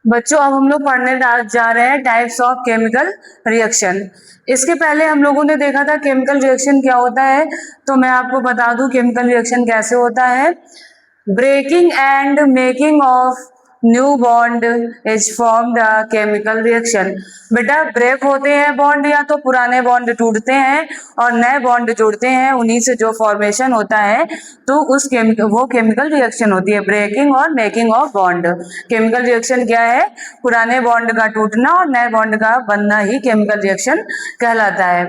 बच्चों अब हम लोग पढ़ने जा रहे हैं टाइप्स ऑफ केमिकल रिएक्शन। इसके पहले हम लोगों ने देखा था केमिकल रिएक्शन क्या होता है, तो मैं आपको बता दूं केमिकल रिएक्शन कैसे होता है। Breaking and making of new bond is formed a chemical reaction. बेटा ब्रेक होते हैं बॉन्ड या तो पुराने बॉन्ड टूटते हैं और नए बॉन्ड जुड़ते हैं, उन्हीं से जो फॉर्मेशन होता है तो वो केमिकल रिएक्शन होती है। ब्रेकिंग और making of bond chemical reaction क्या है? पुराने बॉन्ड का टूटना और नए बॉन्ड का बनना ही केमिकल रिएक्शन कहलाता है।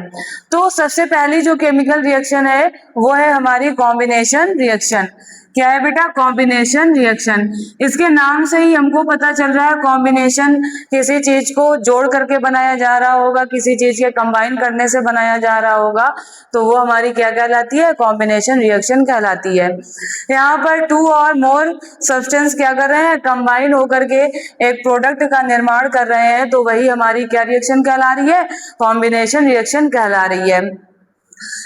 तो सबसे पहली जो केमिकल रिएक्शन है वो है हमारी कॉम्बिनेशन रिएक्शन। क्या है बेटा? Combination reaction. इसके नाम से ही हमको पता चल रहा है कॉम्बिनेशन किसी चीज को जोड़ करके बनाया जा रहा होगा, किसी चीज के कंबाइन करने से बनाया जा रहा होगा, तो वो हमारी क्या कहलाती है? कॉम्बिनेशन रिएक्शन कहलाती है। यहाँ पर टू और मोर सब्सटेंस क्या कर रहे हैं? कंबाइन होकर के एक प्रोडक्ट का निर्माण कर रहे हैं, तो वही हमारी क्या रिएक्शन कहला रही है? कॉम्बिनेशन रिएक्शन कहला रही है।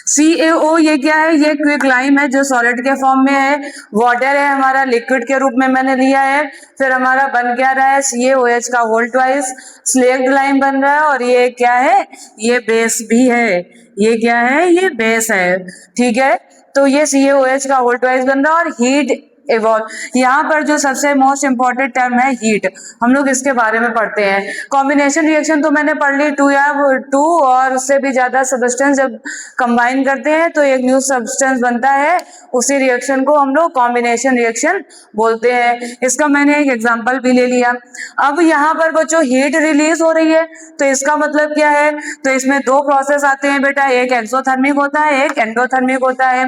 CaO ये क्या है? ये क्विक लाइम है जो सॉलिड के फॉर्म में है। वाटर है हमारा, लिक्विड के रूप में मैंने लिया है। फिर हमारा बन क्या रहा है? CaOH का होल ट्वाइस स्लेक्ड लाइम बन रहा है। और ये क्या है? ये बेस भी है। ये क्या है? ये बेस है। ठीक है, तो ये CaOH का होल ट्वाइस बन रहा है और हीट इवॉल्व। यहाँ पर जो सबसे मोस्ट इंपॉर्टेंट टर्म है हीट, हम लोग इसके बारे में पढ़ते हैं। कॉम्बिनेशन रिएक्शन तो मैंने पढ़ ली, टू और उससे भी ज्यादा सब्सटेंस जब कंबाइन करते हैं तो एक न्यू सब्सटेंस बनता है, उसी रिएक्शन को हम लोग कॉम्बिनेशन रिएक्शन बोलते हैं। इसका मैंने एक एग्जांपल भी ले लिया। अब यहाँ पर बच्चों हीट रिलीज हो रही है, तो इसका मतलब क्या है? तो इसमें दो प्रोसेस आते हैं बेटा, एक एक्सोथर्मिक होता है, एक एंडोथर्मिक होता है।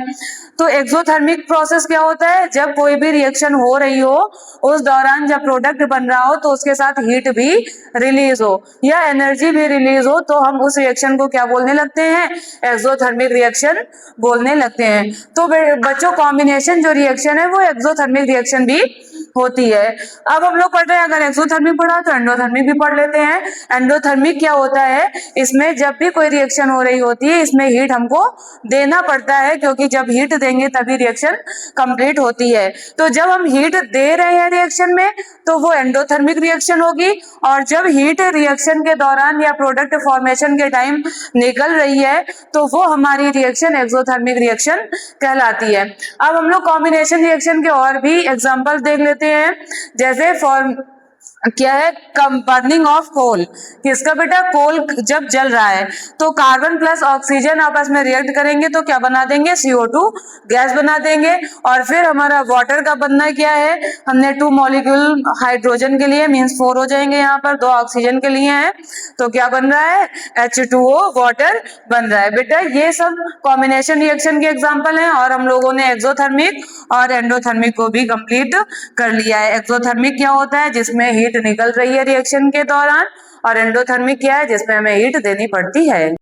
तो एक्सोथर्मिक प्रोसेस क्या होता है? जब कोई भी रिएक्शन हो रही हो उस दौरान जब प्रोडक्ट बन रहा हो तो उसके साथ हीट भी रिलीज हो या एनर्जी भी रिलीज हो, तो हम उस रिएक्शन को क्या बोलने लगते हैं? एक्सोथर्मिक रिएक्शन बोलने लगते हैं। तो बच्चों कॉम्बिनेशन जो रिएक्शन है वो एक्सोथर्मिक रिएक्शन भी होती है। अब हम लोग पढ़ रहे हैं, अगर एक्सोथर्मिक पढ़ा तो एंडोथर्मिक भी पढ़ लेते हैं। एंडोथर्मिक क्या होता है? इसमें जब भी कोई रिएक्शन हो रही होती है इसमें हीट हमको देना पड़ता है, क्योंकि जब हीट देंगे तभी रिएक्शन कंप्लीट होती है। तो जब हम हीट दे रहे हैं रिएक्शन में तो वो एंडोथर्मिक रिएक्शन होगी, और जब हीट रिएक्शन के दौरान या प्रोडक्ट फॉर्मेशन के टाइम निकल रही है तो वो हमारी रिएक्शन एक्सोथर्मिक रिएक्शन कहलाती है। अब हम लोग कॉम्बिनेशन रिएक्शन के और भी एग्जांपल देख लेते हैं। जैसे क्या है? Burning of coal. किसका बेटा? कोल जब जल रहा है तो कार्बन प्लस ऑक्सीजन आपस में रिएक्ट करेंगे तो क्या बना देंगे? CO2 गैस बना देंगे। और फिर हमारा वाटर का बनना क्या है? हमने 2 मॉलिक्यूल हाइड्रोजन के लिए मीन्स 4 हो जाएंगे, यहाँ पर 2 ऑक्सीजन के लिए हैं, तो क्या बन रहा है? H2O वाटर बन रहा है। बेटा ये सब कॉम्बिनेशन रिएक्शन के एग्जाम्पल हैं और हम लोगों ने एक्सोथर्मिक और एंडोथर्मिक को भी कंप्लीट कर लिया है। एक्सोथर्मिक क्या होता है? जिसमें हीट निकल रही है रिएक्शन के दौरान, और एंडोथर्मिक क्या है? जिसमें हमें हीट देनी पड़ती है।